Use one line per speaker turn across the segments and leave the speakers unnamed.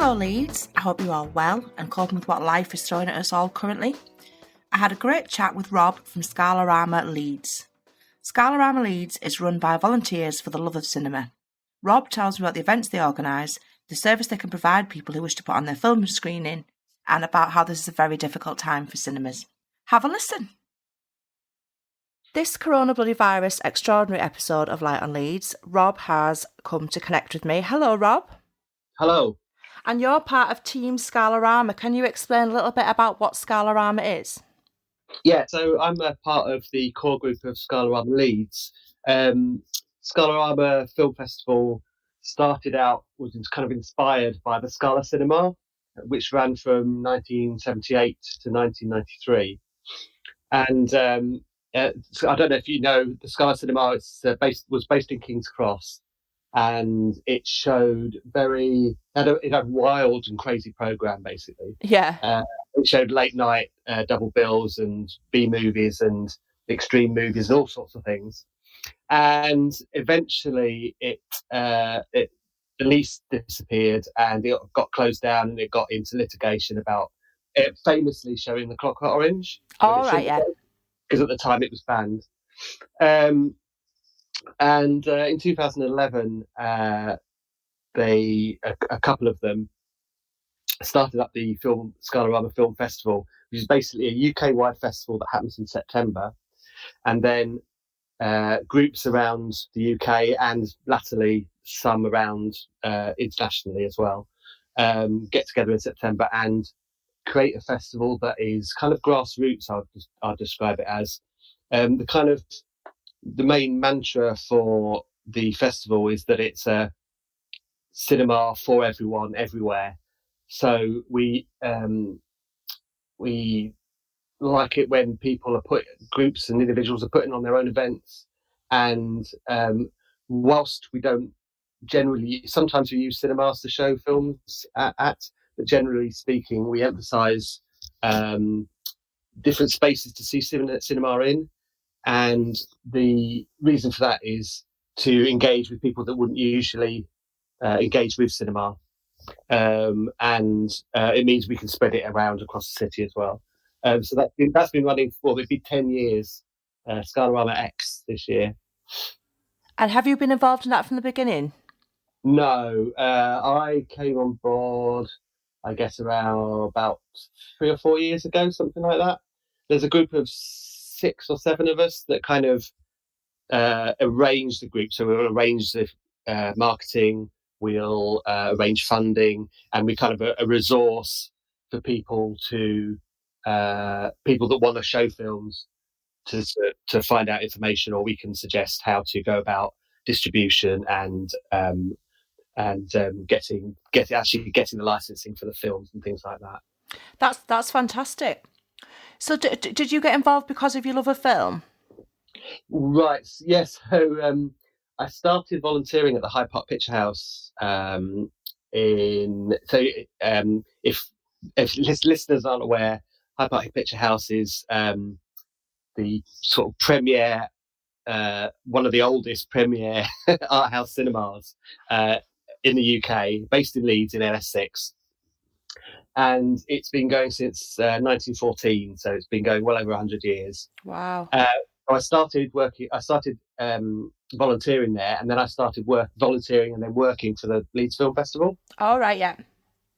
Hello Leeds, I hope you are well and coping with what life is throwing at us all currently. I had a great chat with Robb from Scalarama Leeds. Scalarama Leeds is run by volunteers for the love of cinema. Robb tells me about the events they organise, the service they can provide people who wish to put on their film screening, and about how this is a very difficult time for cinemas. Have a listen. This coronavirus extraordinary episode of Light on Leeds, Robb has come to connect with me. Hello, Robb.
Hello.
And you're part of Team Scalarama. Can you explain a little bit about what Scalarama is?
Yeah, so I'm a part of the core group of Scalarama Leeds. Scalarama Film Festival started out, was kind of inspired by the Scala Cinema, which ran from 1978 to 1993. And so I don't know if you know, the Scala Cinema was based in King's Cross. And it showed it had wild and crazy program, basically.
Yeah.
It showed late night double bills and B movies and extreme movies and all sorts of things. And eventually the lease disappeared and it got closed down and it got into litigation about it famously showing The Clockwork Orange.
Oh, right, yeah.
Because at the time it was banned. And in 2011, a couple of them started up the Scalarama Film Festival, which is basically a UK-wide festival that happens in September. And then groups around the UK and latterly some around internationally as well get together in September and create a festival that is kind of grassroots, I'll describe it as. The main mantra for the festival is that it's a cinema for everyone, everywhere. So we like it when groups and individuals are putting on their own events. And whilst we don't generally, sometimes we use cinemas to show films at, but generally speaking, we emphasise different spaces to see cinema in. And the reason for that is to engage with people that wouldn't usually engage with cinema. And it means we can spread it around across the city as well. So that's been running for, it'd be 10 years, Scalarama X this year.
And have you been involved in that from the beginning?
No, I came on board, I guess, around about 3 or 4 years ago, something like that. There's a group of 6 or 7 of us that kind of arrange the group. So we'll arrange the marketing, we'll arrange funding, and we kind of a resource for people that want to show films to find out information, or we can suggest how to go about distribution and getting the licensing for the films and things like that.
That's fantastic. So did you get involved because of your love of film?
Right, yes. So I started volunteering at the Hyde Park Picture House. If listeners aren't aware, Hyde Park Picture House is the sort of premier, one of the oldest premier art house cinemas in the UK, based in Leeds in LS6. And it's been going since 1914, so it's been going well over 100 years.
Wow.
I started volunteering there, and then I started volunteering and then working for the Leeds Film Festival.
Oh, right, yeah.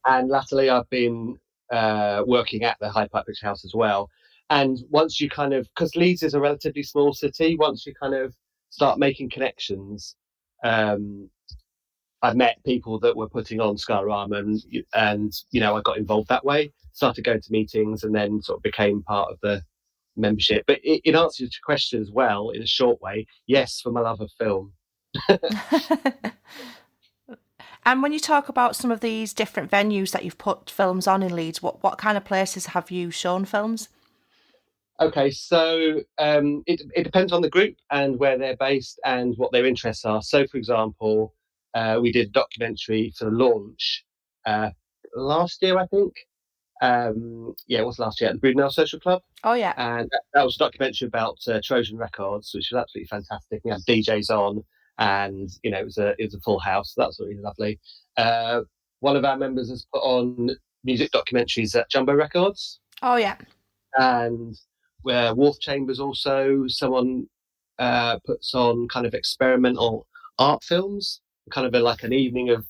And latterly I've been working at the Hyde Park Picture House as well. And once you because Leeds is a relatively small city, once you kind of start making connections, I've met people that were putting on Scalarama and I got involved that way, started going to meetings and then sort of became part of the membership. But in answer to your question as well, in a short way, yes, for my love of film.
And when you talk about some of these different venues that you've put films on in Leeds, what kind of places have you shown films?
Okay, so it depends on the group and where they're based and what their interests are. So, for example, we did a documentary for the launch last year, I think. It was last year at the Brunel Social Club.
Oh, yeah.
And that was a documentary about Trojan Records, which was absolutely fantastic. We had DJs on and, it was a full house. So that was really lovely. one of our members has put on music documentaries at Jumbo Records.
Oh, yeah.
And Wharf Chambers also, someone puts on kind of experimental art films, kind of like an evening of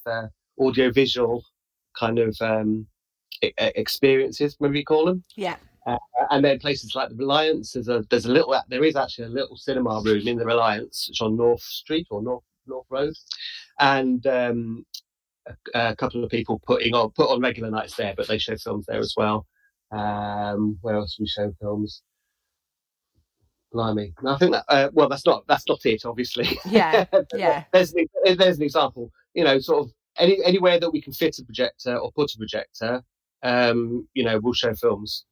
audio-visual kind of experiences, maybe you call them.
Yeah.
And then places like the Reliance, there is actually a little cinema room in the Reliance, which is on North Street or North Road, and a couple of people put on regular nights there, but they show films there as well. Where else do we show films? Blimey, I think that that's not it, obviously.
Yeah, yeah.
there's an example. Sort of anywhere that we can fit a projector or put a projector, we'll show films.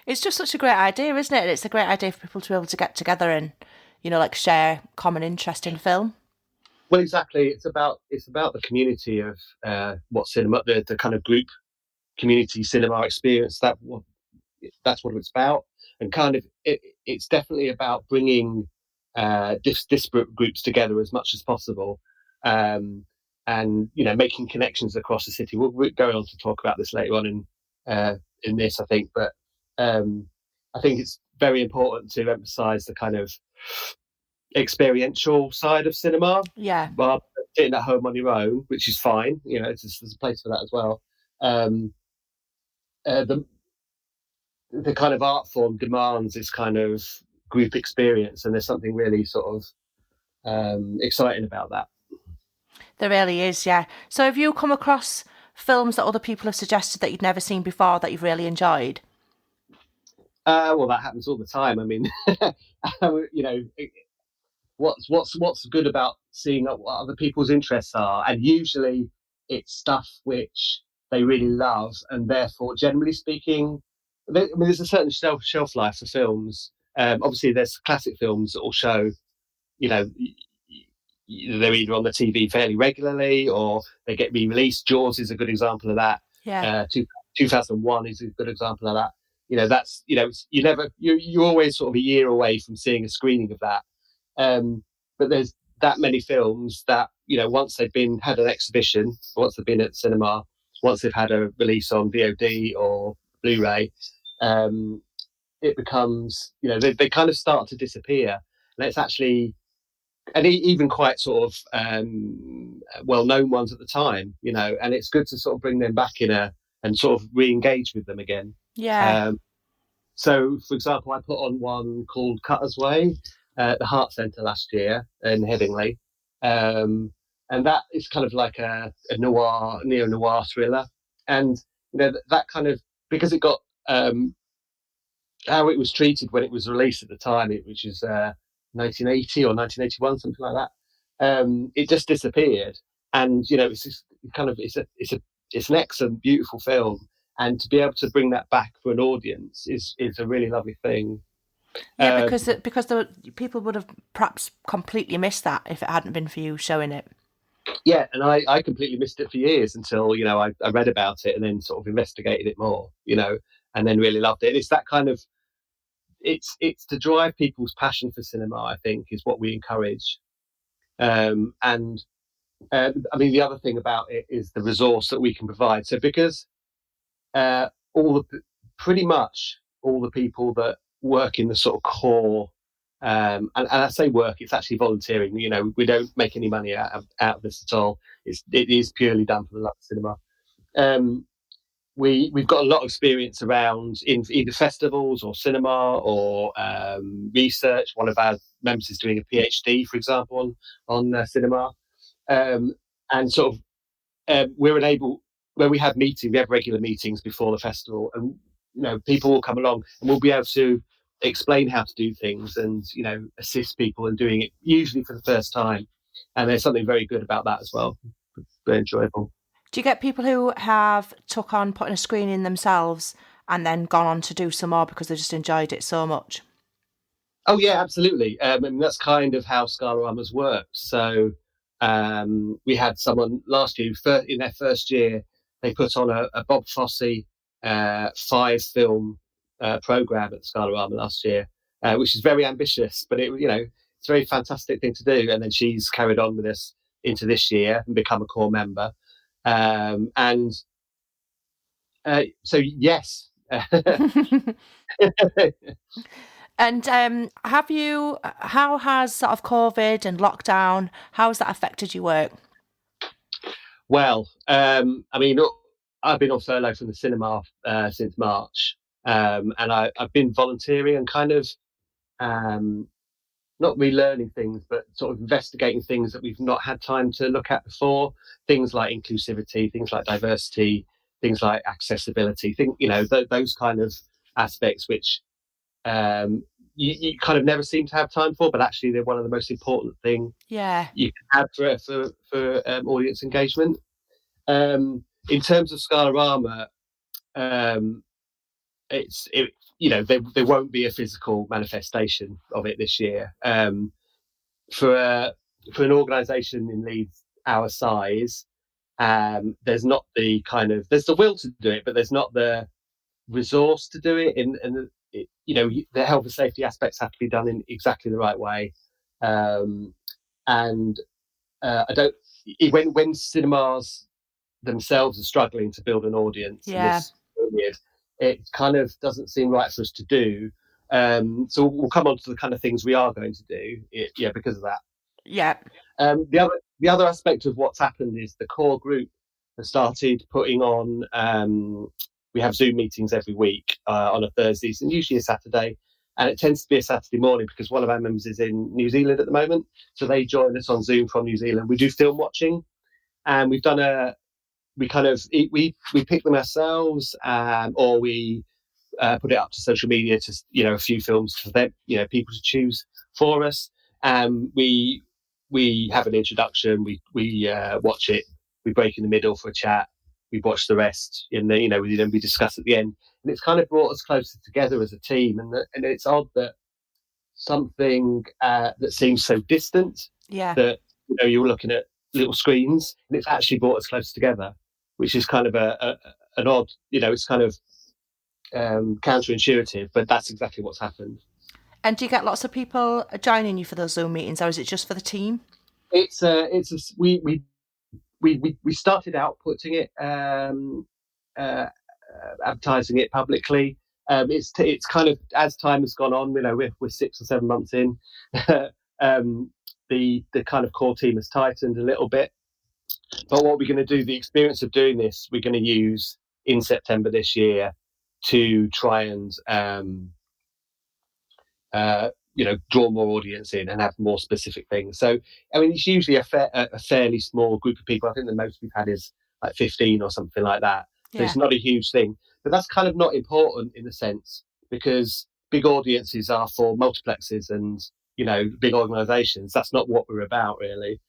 It's just such a great idea, isn't it? It's a great idea for people to be able to get together and, like share common interest in film.
Well, exactly. It's about the community of what cinema, the kind of group community cinema experience. That's what it's about, and kind of it's definitely about bringing disparate groups together as much as possible, and making connections across the city. We're going on to talk about this later on in this, I think, but I think it's very important to emphasise the kind of experiential side of cinema.
Yeah.
Rather than sitting at home on your own, which is fine. There's a place for that as well. The kind of art form demands this kind of group experience, and there's something really sort of exciting about that.
There really is, yeah. So have you come across films that other people have suggested that you'd never seen before that you've really enjoyed?
Well, that happens all the time. I mean, what's good about seeing what other people's interests are, and usually it's stuff which they really love, and therefore, generally speaking, there's a certain shelf life for films. Obviously, there's classic films that will show, they're either on the TV fairly regularly or they get re-released. Jaws is a good example of that.
Yeah.
2001 is a good example of that. That's you're always sort of a year away from seeing a screening of that. But there's that many films that once they've had an exhibition, once they've been at the cinema, once they've had a release on VOD or Blu-ray, it becomes they kind of start to disappear, and it's actually, and even quite sort of well-known ones at the time, and it's good to sort of bring them back and sort of re-engage with them again.
Yeah.
So, for example, I put on one called Cutter's Way at the Heart Centre last year in Headingley, and that is kind of like a neo-noir thriller, and that kind of, because it got how it was treated when it was released at the time, which is 1980 or 1981, something like that. It just disappeared, and it's just kind of it's an excellent, beautiful film, and to be able to bring that back for an audience is a really lovely thing.
Yeah, because the people would have perhaps completely missed that if it hadn't been for you showing it.
Yeah, and I completely missed it for years until I read about it and then sort of investigated it more, and then really loved it. And it's that kind of it's to drive people's passion for cinema, I think, is what we encourage. I mean, the other thing about it is the resource that we can provide. So because pretty much all the people that work in the sort of core, and I say work, it's actually volunteering. We don't make any money out of this at all. It is purely done for the love of cinema. We've got a lot of experience around in either festivals or cinema or research. One of our members is doing a PhD, for example, on cinema, and sort of we're enabled, where we have regular meetings before the festival, and people will come along and we'll be able to explain how to do things and assist people in doing it, usually for the first time. And there's something very good about that as well. Very enjoyable.
Do you get people who have took on putting a screen in themselves and then gone on to do some more because they just enjoyed it so much?
Oh yeah, absolutely. I mean, that's kind of how Scalarama's worked. So we had someone last year in their first year, they put on a Bob Fosse 5-film program at Scalarama last year, which is very ambitious, but it's a very fantastic thing to do. And then she's carried on with us into this year and become a core member. And so yes.
And how has sort of COVID and lockdown, how has that affected your work?
Well, I mean, I've been on furlough from the cinema since March, and I've been volunteering and kind of um, not relearning things, but sort of investigating things that we've not had time to look at before. Things like inclusivity, things like diversity, things like accessibility. Those kind of aspects which um, you kind of never seem to have time for, but actually they're one of the most important things
Yeah,
you can have for audience engagement. In terms of Scalarama, um, there won't be a physical manifestation of it this year. For an organisation in Leeds our size, there's not the there's the will to do it, but there's not the resource to do it. The health and safety aspects have to be done in exactly the right way, and I don't. When cinemas themselves are struggling to build an audience in
yeah,
this period, it kind of doesn't seem right for us to do. So we'll come on to the kind of things we are going to do, because of that.
yeah,
The other aspect of what's happened is the core group has started putting on. We have Zoom meetings every week on a Thursdays and usually a Saturday, and it tends to be a Saturday morning because one of our members is in New Zealand at the moment, so they join us on Zoom from New Zealand. We do film watching, and we've done we pick them ourselves, or we put it up to social media to a few films for them, people to choose for us. We have an introduction. We watch it. We break in the middle for a chat. We watch the rest, and then we discuss at the end. And it's kind of brought us closer together as a team. And it's odd that something that seems so distant,
yeah.
that you're looking at little screens, and it's actually brought us closer together, which is kind of an odd, it's kind of counterintuitive, but that's exactly what's happened.
And do you get lots of people joining you for those Zoom meetings, or is it just for the team?
We started out putting it, advertising it publicly. It's kind of, as time has gone on, we're 6 or 7 months in. The kind of core team has tightened a little bit. But what we're going to do, the experience of doing this, we're going to use in September this year to try and draw more audience in and have more specific things. So, I mean, it's usually a fairly small group of people. I think the most we've had is like 15 or something like that. So
Yeah,
it's not a huge thing, but that's kind of not important in a sense, because big audiences are for multiplexes and big organisations. That's not what we're about, really.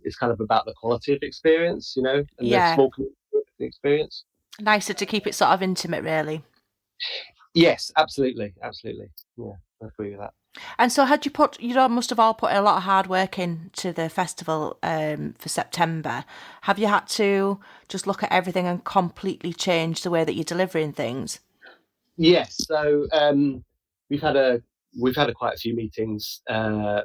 It's kind of about the quality of experience, and the
yeah.
small community experience.
Nicer to keep it sort of intimate, really.
Yes, absolutely, absolutely. Yeah, I agree with that.
And so, you must have all put a lot of hard work into the festival for September. Have you had to just look at everything and completely change the way that you're delivering things?
Yes, so we've had quite a few meetings. Well,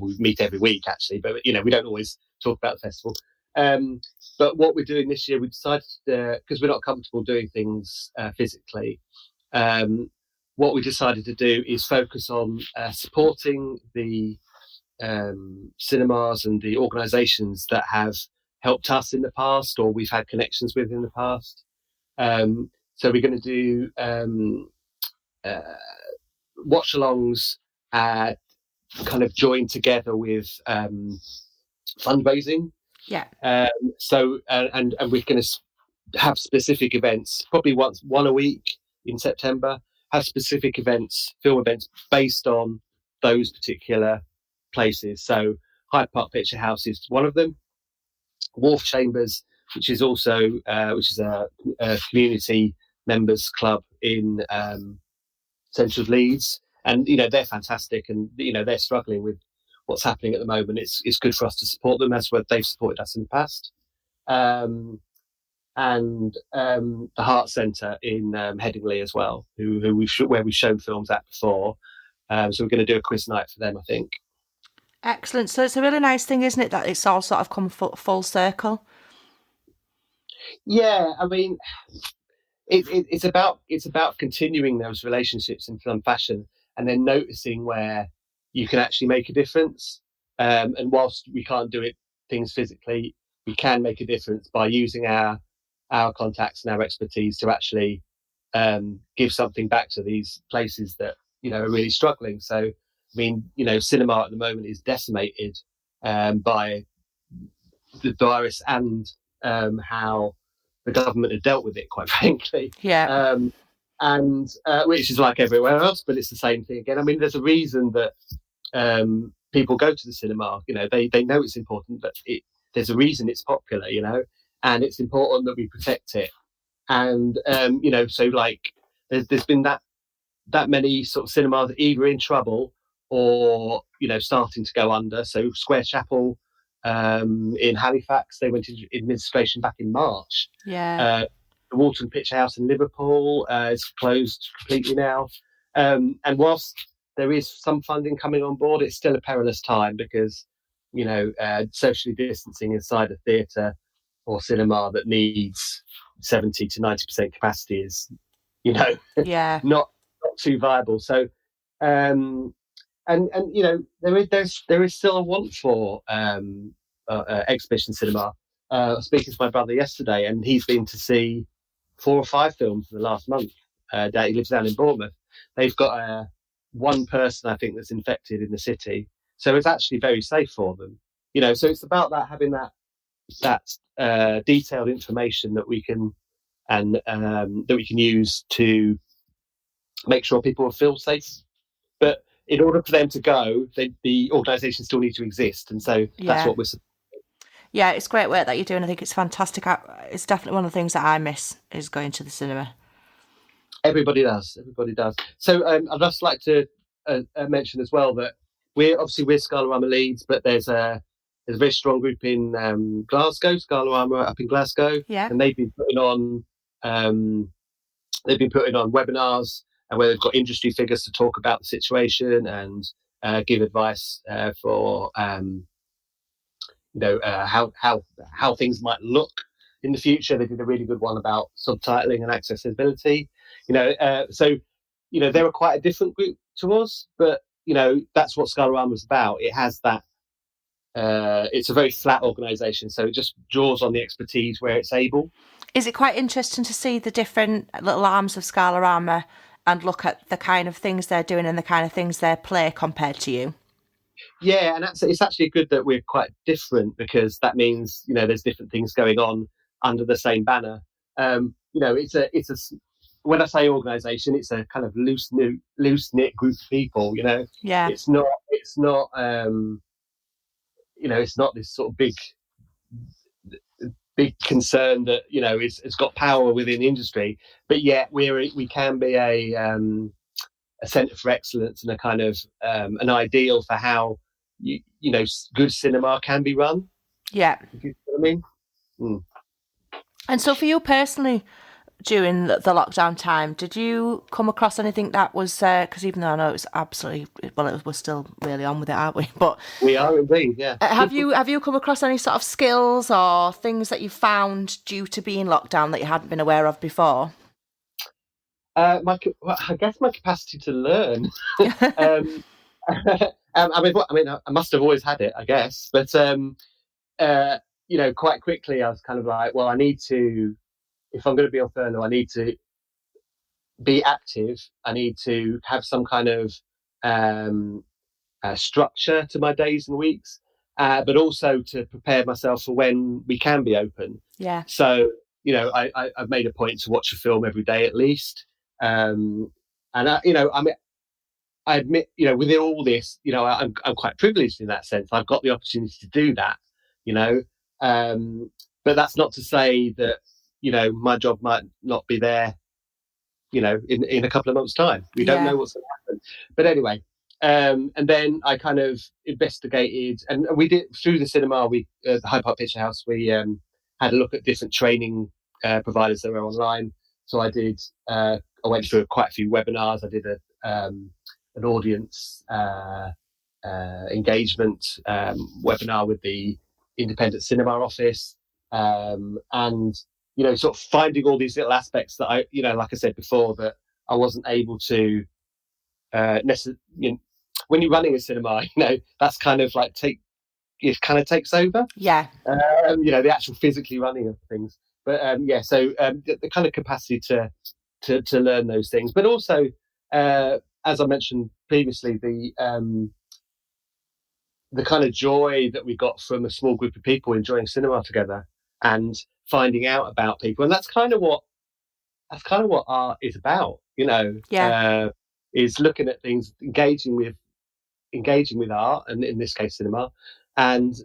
we meet every week actually, but we don't always talk about the festival. Um, but what we're doing this year, we decided, because we're not comfortable doing things physically. Um, what we decided to do is focus on supporting the cinemas and the organisations that have helped us in the past, or we've had connections with in the past. So we're going to do uh, watch-alongs, kind of joined together with fundraising.
Yeah,
And we're going to have specific events, probably one a week in September. Have specific events, film events based on those particular places. So Hyde Park Picture House is one of them. Wharf Chambers, which is a community members club in central Leeds, and they're fantastic, and they're struggling with what's happening at the moment. It's good for us to support them as well. They've supported us in the past. And the Heart Centre in Headingley as well, where we've shown films at before. So we're going to do a quiz night for them, I think.
excellent. So it's a really nice thing, isn't it, that it's all sort of come full circle?
Yeah, I mean, it's about continuing those relationships in some fashion, and then noticing where you can actually make a difference. And whilst we can't do it things physically, we can make a difference by using our contacts and our expertise to actually give something back to these places that are really struggling. So, I mean, cinema at the moment is decimated by the virus and how the government had dealt with it, quite frankly.
Yeah.
And which is like everywhere else, but it's the same thing again. I mean, there's a reason that people go to the cinema. They know it's important, but there's a reason it's popular. And it's important that we protect it. And so like there's been that many sort of cinemas either in trouble or starting to go under. So Square Chapel in Halifax, they went into administration back in March.
Yeah.
The Walton Picture House in Liverpool is closed completely now. And whilst there is some funding coming on board, it's still a perilous time because socially distancing inside a theatre or cinema that needs 70 to 90% capacity is
Yeah.
not too viable. So and there is still a want for exhibition cinema. I was speaking to my brother yesterday, and he's been to see 4 or 5 films in the last month. He lives down in Bournemouth. They've got one person, I think, that's infected in the city, so it's actually very safe for them. So it's about that, having that detailed information that we can use to make sure people feel safe. But in order for them to go, the organisation still needs to exist, and so that's what we're.
Yeah, it's great work that you're doing. I think it's fantastic. It's definitely one of the things that I miss is going to the cinema.
Everybody does. So I'd just like to mention as well that we're Scalarama Leeds, but there's a very strong group in Glasgow, Scalarama up in Glasgow, and they've been putting on webinars and where they've got industry figures to talk about the situation and give advice for how things might look in the future. They did a really good one about subtitling and accessibility. So they're quite a different group to us, but that's what Scalarama was about. It has that. It's a very flat organisation, so it just draws on the expertise where it's able.
Is it quite interesting to see the different little arms of Scalarama and look at the kind of things they're doing and the kind of things they play compared to you?
Yeah, and it's actually good that we're quite different because that means there's different things going on under the same banner. It's a when I say organisation, it's a kind of loose knit group of people.
Yeah.
It's not it's not this sort of big concern that it's got power within the industry, but yet we can be a centre for excellence and a kind of an ideal for how good cinema can be run.
Yeah.
You know what I mean? Mm.
And so for you personally, during the lockdown time, did you come across anything that was, because even though I know it was we're still really on with it, aren't we? But
we are indeed, yeah.
Have you come across any sort of skills or things that you found due to being locked down that you hadn't been aware of before?
I guess my capacity to learn. I must have always had it, I guess, but quite quickly I was kind of like, well, I need to, if I'm going to be on furlough, I need to be active. I need to have some kind of structure to my days and weeks, but also to prepare myself for when we can be open.
Yeah.
So I've made a point to watch a film every day at least, and I admit, within all this, I'm quite privileged in that sense. I've got the opportunity to do that, but that's not to say that, my job might not be there, in a couple of months' time. We don't know what's going to happen. But anyway, and then I kind of investigated, and we did through the cinema. The Hyde Park Picture House. We had a look at different training providers that were online. So I did. I went through quite a few webinars. I did an audience engagement webinar with the Independent Cinema Office, and sort of finding all these little aspects that I, like I said before, that I wasn't able to necessarily. When you're running a cinema, that's kind of like it kind of takes over.
Yeah.
The actual physically running of things. But the kind of capacity to learn those things, but also, as I mentioned previously, the kind of joy that we got from a small group of people enjoying cinema together and finding out about people, and that's kind of what art is about.
Yeah.
Is looking at things, engaging with art, and in this case, cinema, and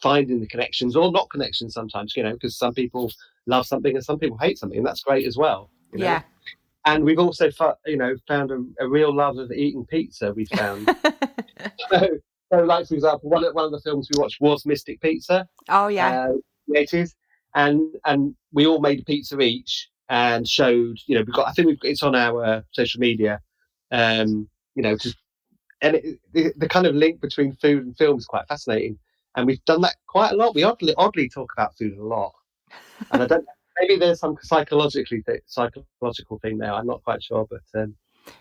finding the connections or not connections sometimes. Because some people love something and some people hate something, and that's great as well.
Yeah.
And we've also found a real love of eating pizza. We found. So, like, for example, one of the films we watched was Mystic Pizza.
Oh yeah.
The 80s, and we all made a pizza each and showed. It's on our social media. Just and the kind of link between food and film is quite fascinating, and we've done that quite a lot. We oddly talk about food a lot, and I don't. Maybe there's some psychological thing there. I'm not quite sure, but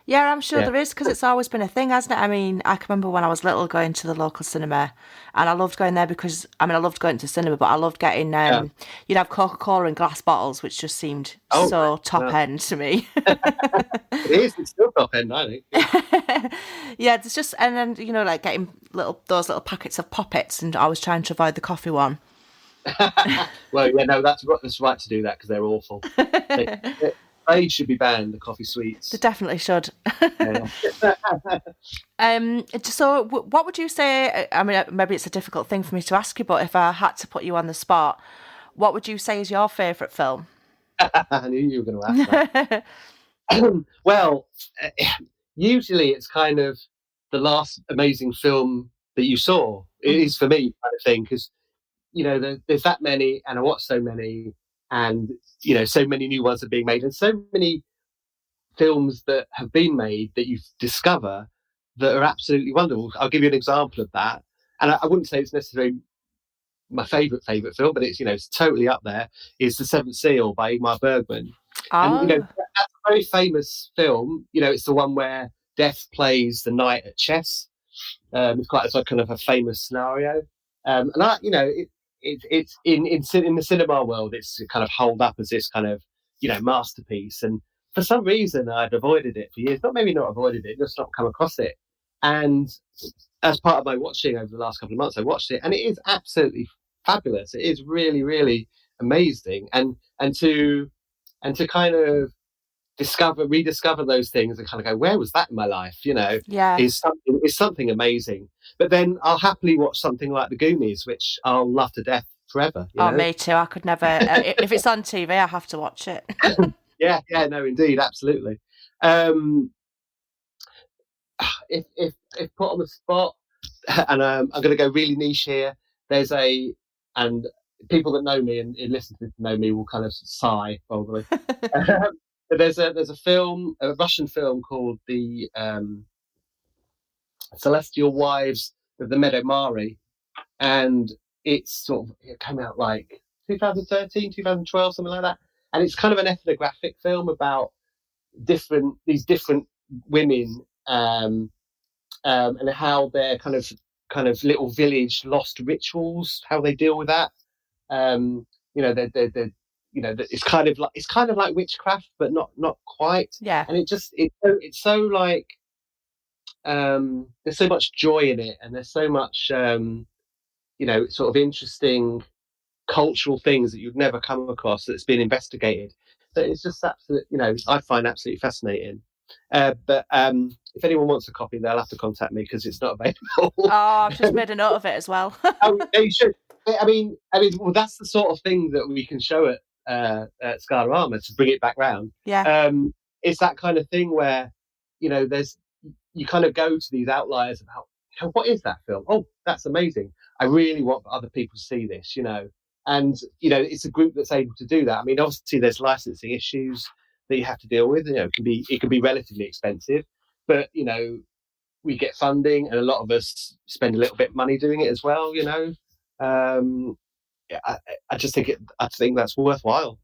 Yeah, I'm sure
yeah.
there is, because it's always been a thing, hasn't it? I mean, I can remember when I was little going to the local cinema, and I loved going there because, I mean, I loved going to cinema, but I loved getting, you'd have Coca-Cola in glass bottles, which just seemed so top end to me.
It is. It's still top end, I think.
Yeah, it's just, and then, like getting those little packets of Poppets, and I was trying to avoid the coffee one.
Well, yeah, no, that's right to do that, because they're awful. They should be banned, the coffee sweets.
They definitely should.
Yeah.
So what would you say, I mean, maybe it's a difficult thing for me to ask you, but if I had to put you on the spot, what would you say is your favourite film?
I knew you were going to ask that. Well, usually it's kind of the last amazing film that you saw. It is for me, kind of thing, because there's that many, and I watch so many, and so many new ones are being made, and so many films that have been made that you discover that are absolutely wonderful. I'll give you an example of that, and I wouldn't say it's necessarily my favourite film, but it's totally up there. Is The Seventh Seal by Ingmar Bergman, and that's a very famous film. It's the one where Death plays the knight at chess. It's like kind of a famous scenario, and it's in the cinema world, it's kind of held up as this kind of masterpiece, and for some reason I'd avoided it for years. Maybe not avoided it, just not come across it. And as part of my watching over the last couple of months, I watched it, and it is absolutely fabulous. It is really, really amazing, and to kind of rediscover those things and kind of go, where was that in my life?
Yeah.
Is something amazing. But then I'll happily watch something like The Goonies, which I'll love to death forever.
Me too. I could never. If it's on TV, I have to watch it.
Yeah, no, indeed, absolutely. If put on the spot, and I'm going to go really niche here. And people that know me and listen to this know me will kind of sigh probably. But there's a film, a Russian film called the Celestial Wives of the Meadow Mare, and it came out like 2013, 2012, something like that. And it's kind of an ethnographic film about these different women, and how their kind of little village lost rituals, how they deal with that. They're it's kind of like witchcraft, but not quite.
Yeah.
And it's so like, there's so much joy in it, and there's so much sort of interesting cultural things that you'd never come across that's been investigated. That it's just absolutely, I find absolutely fascinating. But if anyone wants a copy, they'll have to contact me because it's not available.
Oh, I've just made a note of it as well.
Oh, yeah, you should. I mean, well, that's the sort of thing that we can show at Scalarama to bring it back round.
Yeah.
It's that kind of thing where, you kind of go to these outliers about, what is that film? Oh, that's amazing. I really want other people to see this, and it's a group that's able to do that. I mean, obviously there's licensing issues that you have to deal with. It can be relatively expensive, but we get funding, and a lot of us spend a little bit of money doing it as well. I just think that's worthwhile.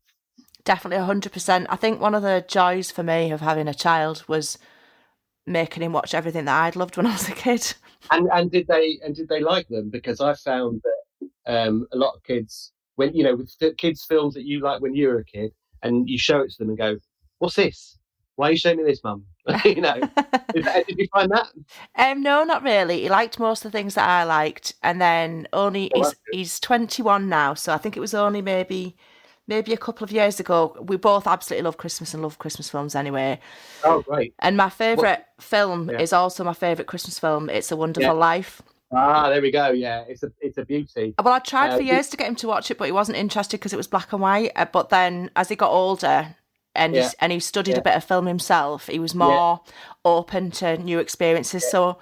Definitely 100%. I think one of the joys for me of having a child was making him watch everything that I'd loved when I was a kid.
And did they like them? Because I found that a lot of kids, when with the kids films that you like when you were a kid, and you show it to them and go, "What's this? Why are you showing me this, Mum?" Did you find that?
No, not really. He liked most of the things that I liked, and then only
Oh,
he's
that's good.
he's 21 now, so I think it was only maybe a couple of years ago. We both absolutely love Christmas and love Christmas films anyway.
Oh, great.
And my
What?
favourite film
Yeah,
is also my favourite Christmas film. It's A
yeah.
Wonderful Life.
There we go. Yeah, it's a beauty.
Well, I tried
Uh,
for years to get him to watch it, but he wasn't interested because it was black and white. But then, as he got older
yeah,
and he studied
yeah,
a bit of film himself, he was
yeah,
more open to new experiences.
yeah.
So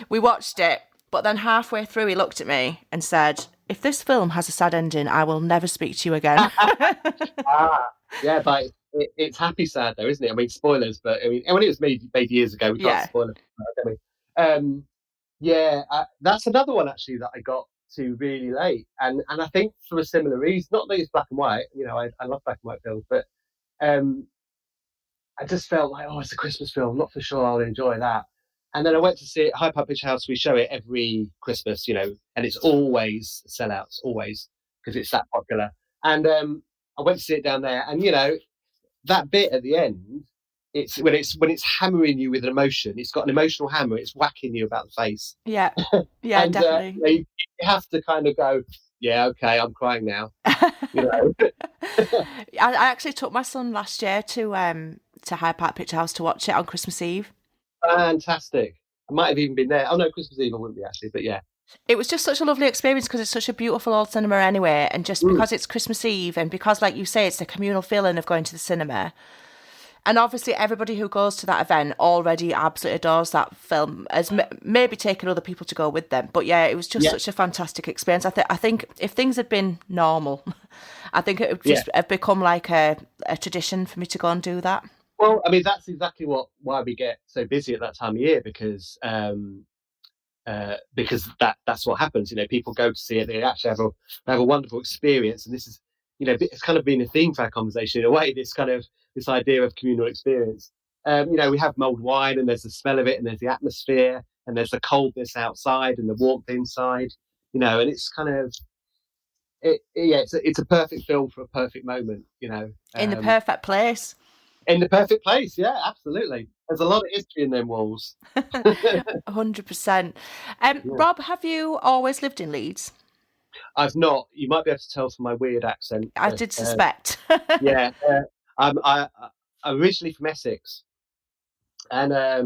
we watched it, but then halfway through, he looked at me and said, "If this film has a sad ending, I will never speak to you again."
Ah, yeah, but it's happy sad though, isn't it? I mean, spoilers, but I mean, when it was made years ago, we can't
Yeah,
spoil it, can we? Yeah, that's another one actually that I got to really late, and I think for a similar reason. Not that it's black and white, I love black and white films, but um, I just felt like, oh, it's a Christmas film. I'm not for sure I'll enjoy that. And then I went to see it. Hyde Park Picture House. We show it every Christmas, and it's always sellouts, always because it's that popular. And I went to see it down there, and that bit at the end, it's when it's hammering you with an emotion. It's got an emotional hammer. It's whacking you about the face,
yeah, yeah,
and
definitely.
you have to kind of go, yeah, okay, I'm crying now. You know,
I actually took my son last year to Hyde Park Picture House to watch it on Christmas Eve.
fantastic. I might have even been there. Oh no, Christmas Eve I wouldn't be actually, but yeah.
It was just such a lovely experience because it's such a beautiful old cinema anyway, and just
Mm,
because it's Christmas Eve and because, like you say, it's the communal feeling of going to the cinema. And obviously, everybody who goes to that event already absolutely adores that film, as maybe taking other people to go with them. But yeah, it was just
yeah,
such a fantastic experience. I think if things had been normal, I think it would
yeah.
just have become like a tradition for me to go and do that.
Well, I mean, that's exactly why we get so busy at that time of year because that's what happens. People go to see it; they actually have a wonderful experience, and this is, it's kind of been a theme for our conversation in a way. This idea of communal experience. We have mulled wine, and there's the smell of it, and there's the atmosphere, and there's the coldness outside, and the warmth inside. And it's kind of yeah, it's a perfect film for a perfect moment.
In the perfect place.
In the perfect place. Yeah, absolutely. There's a lot of history in them walls.
100%.
Yeah.
Rob, have you always lived in Leeds?
I've not. You might be able to tell from my weird accent,
I
but
did suspect.
yeah, I'm originally from Essex, and I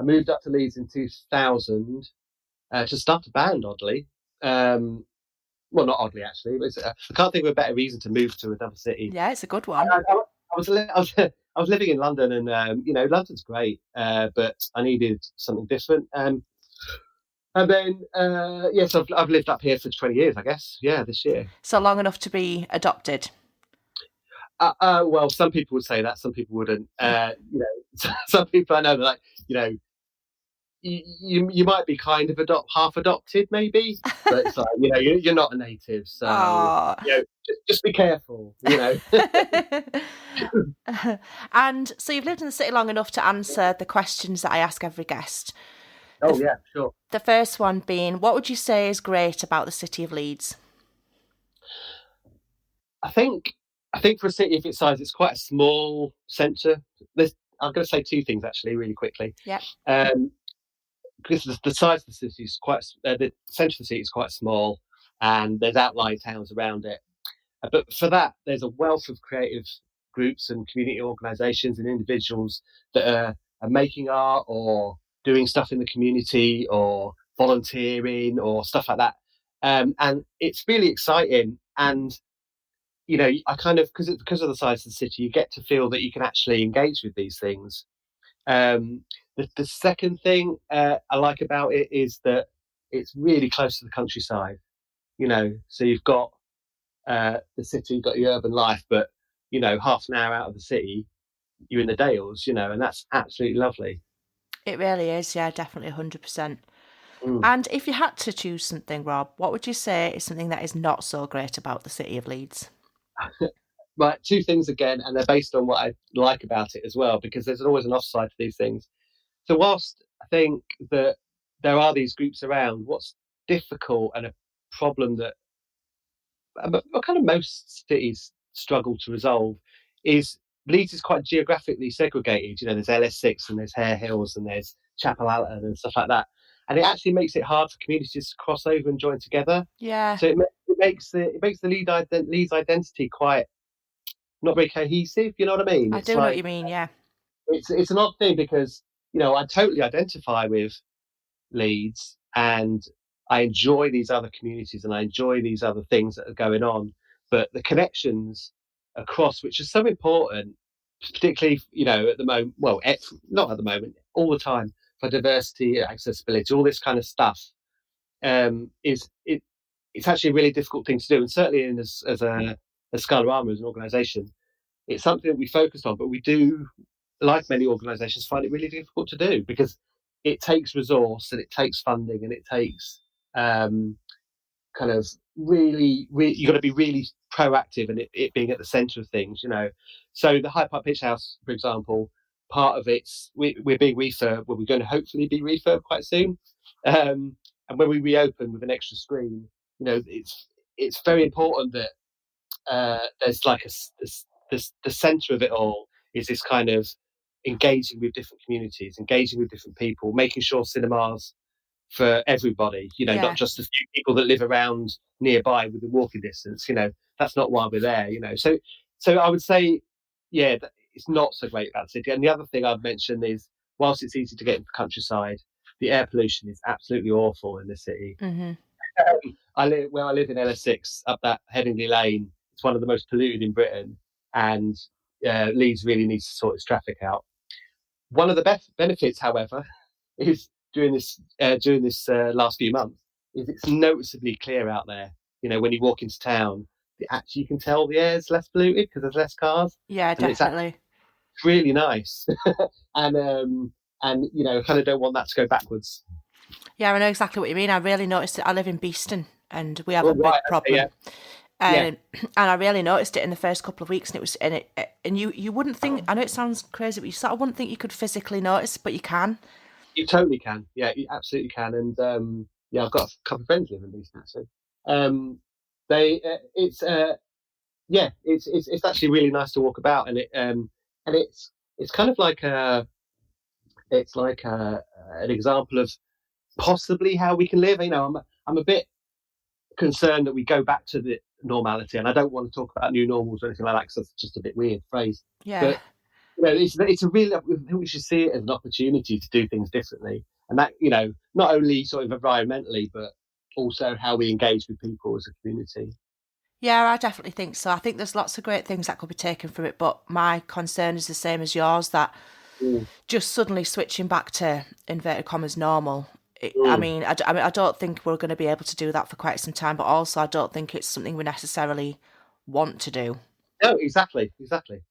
moved up to Leeds in 2000 to start a band. Oddly, well, not oddly actually. I can't think of a better reason to move to another city.
Yeah, it's a good
I,
one.
I, I was li- I was I was living in London, and London's great, but I needed something different. And then yes, I've lived up here for 20 years, I guess. Yeah, this year.
So long enough to be adopted.
Well, some people would say that, some people wouldn't. Some people I know, they're like, you know, you might be kind of half adopted, maybe, but it's like, you're not a native, so
Oh.
just be careful.
And so you've lived in the city long enough to answer the questions that I ask every guest.
Oh yeah, sure.
The first one being, what would you say is great about the city of Leeds?
I think I think for a city of its size, it's quite a small centre. I'm going to say two things actually, really quickly.
Yeah.
Um, because the size of the city is the centre of the city is quite small, and there's outlying towns around it. But for that, there's a wealth of creative groups and community organisations and individuals that are making art or doing stuff in the community or volunteering or stuff like that. And it's really exciting. And I kind of, because of the size of the city, you get to feel that you can actually engage with these things. The second thing I like about it is that it's really close to the countryside. So you've got the city, you've got the urban life, but half an hour out of the city, you're in the Dales. And that's absolutely lovely.
It really is, yeah, definitely 100%.
Mm.
And if you had to choose something, Rob, what would you say is something that is not so great about the city of Leeds?
right, two things again, and they're based on what I like about it as well, because there's always an offside to these things. So whilst I think that there are these groups around, what's difficult and a problem that kind of most cities struggle to resolve is Leeds is quite geographically segregated. You know, there's LS6 and there's Hare Hills and there's Chapel Alton and stuff like that, and it actually makes it hard for communities to cross over and join together.
Yeah.
So it makes the Leeds identity quite not very cohesive. You know what I mean?
I do know what you mean. Yeah.
It's an odd thing because I totally identify with Leeds and I enjoy these other communities and I enjoy these other things that are going on, but the connections across, which is so important, particularly at the moment. Well, not at the moment, all the time, for diversity, accessibility, all this kind of stuff. It's actually a really difficult thing to do, and certainly as Scalarama as an organisation, it's something that we focused on, but we do, like many organisations, find it really difficult to do because it takes resource and it takes funding and it takes kind of really, you've got to be really proactive and it being at the centre of things. So the Hyde Park Picture House, for example, part of we're being refurbed. Well, we're going to hopefully be refurbed quite soon, and when we reopen with an extra screen, it's very important that there's like the centre of it all is this kind of engaging with different communities, engaging with different people, making sure cinemas for everybody, not just a few people that live around nearby within walking distance. That's not why we're there. So I would say, it's not so great about the city. And the other thing I'd mention is, whilst it's easy to get into the countryside, the air pollution is absolutely awful in the city.
Mm-hmm.
I live in LS6 up that Headingley Lane. It's one of the most polluted in Britain, and Leeds really needs to sort its traffic out. One of the best benefits, however, is during this last few months, is it's noticeably clear out there. When you walk into town, you can tell the air's less polluted because there's less cars.
Yeah, definitely.
It's really nice, and kind of don't want that to go backwards.
Yeah, I know exactly what you mean. I really noticed it. I live in Beeston, and we have a big problem.
Yeah.
And I really noticed it in the first couple of weeks, and you wouldn't think. I know it sounds crazy, but you sort of wouldn't think you could physically notice, but you can.
You totally can. Yeah, you absolutely can. And I've got a couple of friends living in Beeston actually. It's actually really nice to walk about, and it's kind of like an example of possibly how we can live. I'm a bit concerned that we go back to the normality, and I don't want to talk about new normals or anything like that because that's just a bit weird phrase.
Yeah.
But it's a really, I think we should see it as an opportunity to do things differently, and that not only sort of environmentally, but also how we engage with people as a community.
Yeah, I definitely think so. I think there's lots of great things that could be taken from it, but my concern is the same as yours, that just suddenly switching back to inverted commas normal. I mean, I don't think we're going to be able to do that for quite some time, but also I don't think it's something we necessarily want to do.
No, exactly.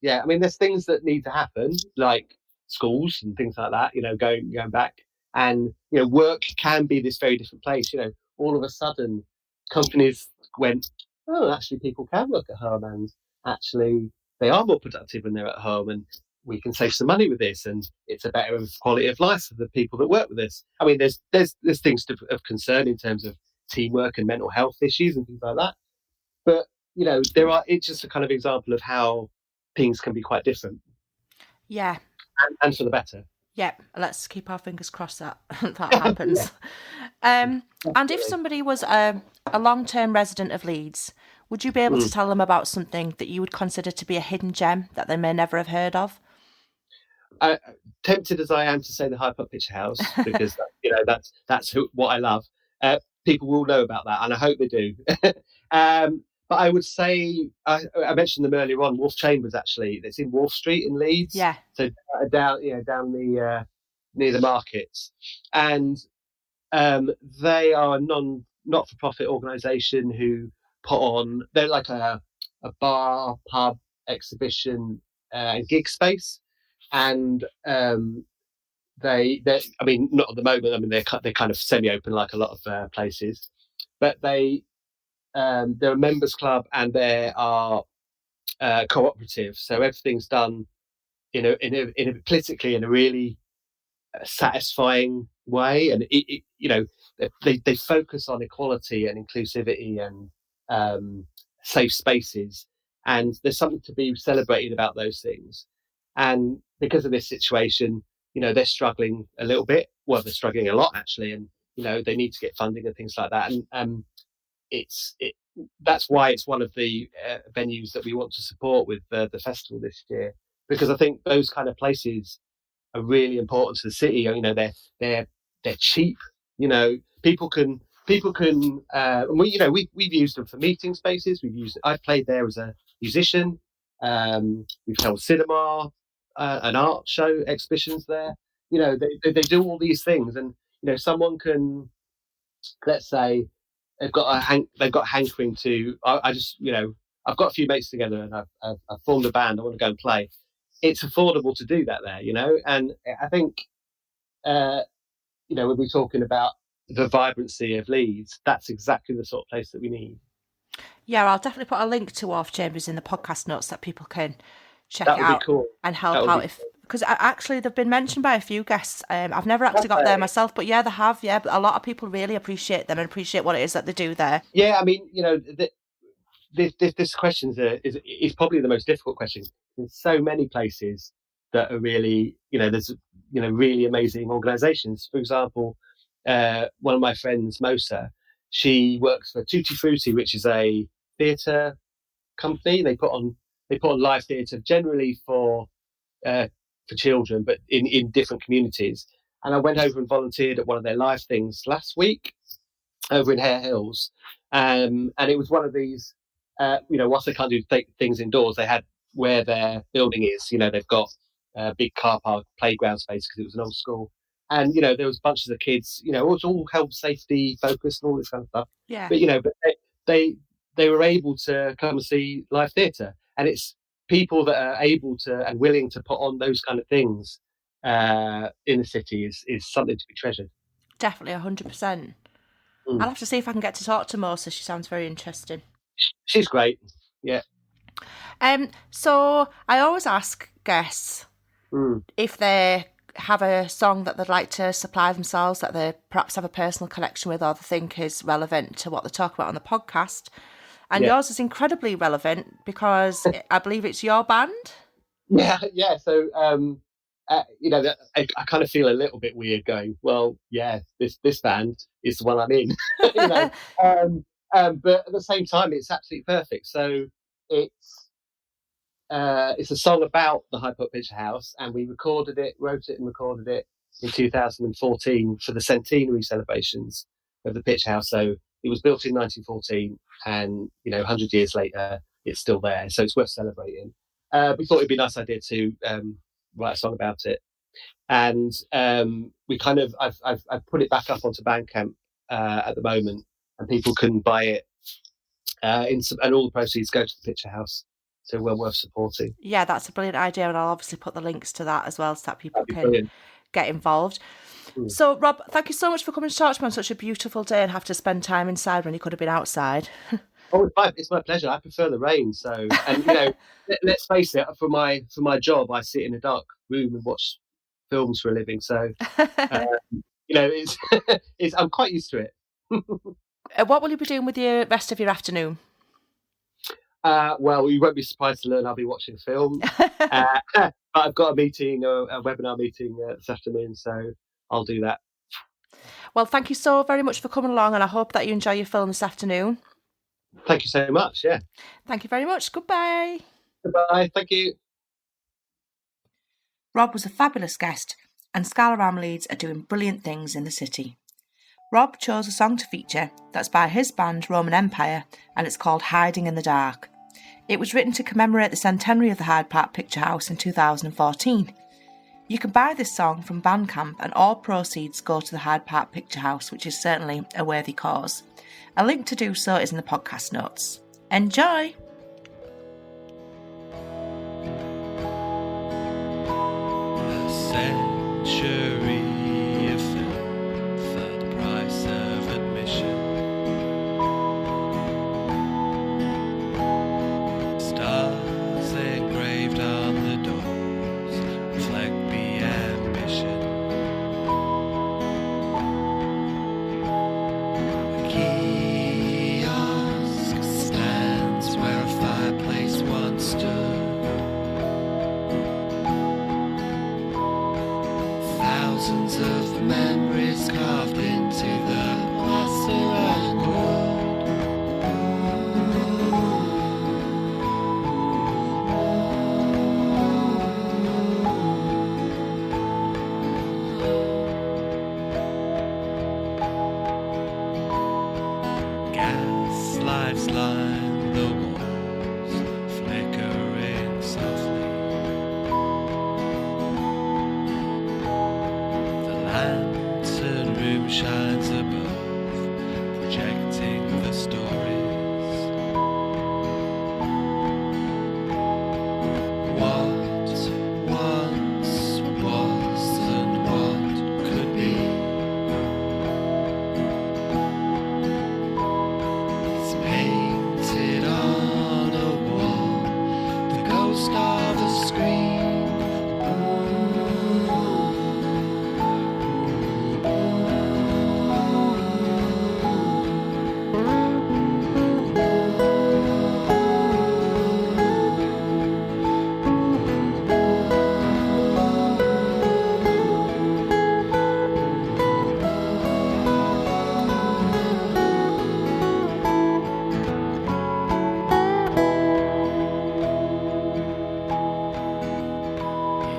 Yeah, I mean, there's things that need to happen, like schools and things like that. Going back, and work can be this very different place. All of a sudden, companies went, oh, actually, people can work at home, and actually, they are more productive when they're at home, and we can save some money with this, and it's a better quality of life for the people that work with this. I mean, there's things of concern in terms of teamwork and mental health issues and things like that, but it's just a kind of example of how things can be quite different.
Yeah.
And for the better.
Yeah, let's keep our fingers crossed that that happens. And if somebody was a long-term resident of Leeds, would you be able to tell them about something that you would consider to be a hidden gem that they may never have heard of?
Tempted as I am to say the Hyde Park Picture House, because that's what I love. People will know about that, and I hope they do. But I would say, I mentioned them earlier on, Wolf Chambers, actually. It's in Wolf Street in Leeds.
Yeah.
So down the near the markets. And they are a not-for-profit organisation who they're like a bar, pub, exhibition and gig space. And they I mean, not at the moment. I mean, they're kind of semi-open like a lot of places. But they're a members club, and there are cooperative. So everything's done politically in a really satisfying way, and they focus on equality and inclusivity and safe spaces, and there's something to be celebrated about those things. And because of this situation, they're struggling a little bit. Well, they're struggling a lot actually, and they need to get funding and things like that. And that's why it's one of the venues that we want to support with the festival this year, because I think those kind of places are really important to the city. They're cheap. People can and we've used them for meeting spaces. I've played there as a musician. We've held cinema, an art show exhibitions there. They do all these things, and someone can, let's say, they've got hankering to. I just I've got a few mates together, and I've formed a band. I want to go and play. It's affordable to do that there, and I think when we're talking about the vibrancy of Leeds, that's exactly the sort of place that we need.
Yeah, I'll definitely put a link to Wharf Chambers in the podcast notes that people can check
That
it
would be
out
cool.
and help out because actually they've been mentioned by a fefew guests. I've never actually got there myself, but yeah, they have. Yeah, but a lot of people really appreciate them and appreciate what it is that they do there.
Yeah, I mean, this question is probably the most difficult question. There's so many places that are really, there's really amazing organisations. For example, one of my friends, Mosa, she works for Tutti Frutti, which is a theatre company. They put on live theatre generally for children, but in different communities. And I went over and volunteered at one of their live things last week over in Hare Hills, and it was one of these. Whilst they can't do things indoors, they had where their building is. They've got a big car park, playground space because it was an old school, and there was bunches of kids. It was all health, safety focused and all this kind of stuff.
Yeah.
But they were able to come and see live theatre, and it's people that are able to and willing to put on those kind of things in the city is something to be treasured.
Definitely, 100%. I'll have to see if I can get to talk to Mosa. She sounds very interesting.
She's great. Yeah.
So I always ask guests if they have a song that they'd like to supply themselves that they perhaps have a personal connection with or they think is relevant to what they talk about on the podcast. And yours is incredibly relevant because I believe it's your band.
Yeah. So, I kind of feel a little bit weird going, well, yeah, this band is the one I'm in. But at the same time, it's absolutely perfect. So it's a song about the Hyde Park Picture House, and we wrote it and recorded it in 2014 for the centenary celebrations of the Picture House. So it was built in 1914, and 100 years later, it's still there. So it's worth celebrating. We thought it'd be a nice idea to write a song about it, and I've put it back up onto Bandcamp at the moment, and people can buy it. And all the proceeds go to the Picture House, so well worth supporting.
Yeah, that's a brilliant idea, and I'll obviously put the links to that as well so that people can get involved. So, Rob, thank you so much for coming to talk to me on such a beautiful day and have to spend time inside when you could have been outside.
Oh, it's my pleasure. I prefer the rain. So, and let's face it, for my job, I sit in a dark room and watch films for a living. So, it's I'm quite used to it.
What will you be doing with the rest of your afternoon?
Well, you won't be surprised to learn I'll be watching film. But I've got a meeting, a webinar meeting this afternoon, so I'll do that.
Well, thank you so very much for coming along, and I hope that you enjoy your film this afternoon.
Thank you so much. Yeah.
Thank you very much. Goodbye.
Goodbye. Thank you.
Rob was a fabulous guest, and Scalarama Leeds are doing brilliant things in the city. Rob chose a song to feature that's by his band Roman Empire, and it's called Hyding in the Dark. It was written to commemorate the centenary of the Hyde Park Picture House in 2014. You can buy this song from Bandcamp, and all proceeds go to the Hyde Park Picture House, which is certainly a worthy cause. A link to do so is in the podcast notes. Enjoy!
A century of film for the price of admission. Stars lights line the walls, flickering softly. The lantern room shines above, projecting the stories. What once was and what could be. It's painted on a wall, the ghost of a screen.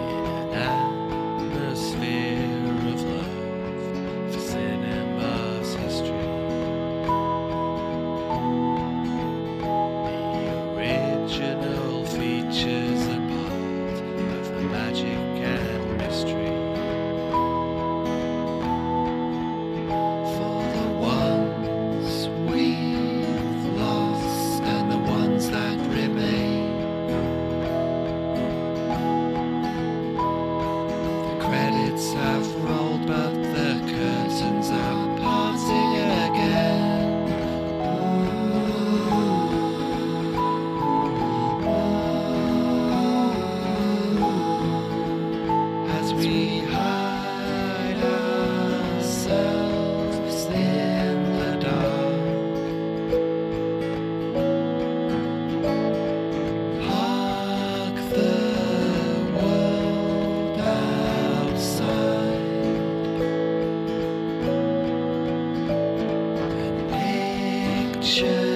In an atmosphere of love for cinema's history, the original features a part of the magic and mystery. For the ones we've lost and the ones that remain, the credits have rolled, but the curtains are parting again. As we hide ourselves in the dark, park the world outside and picture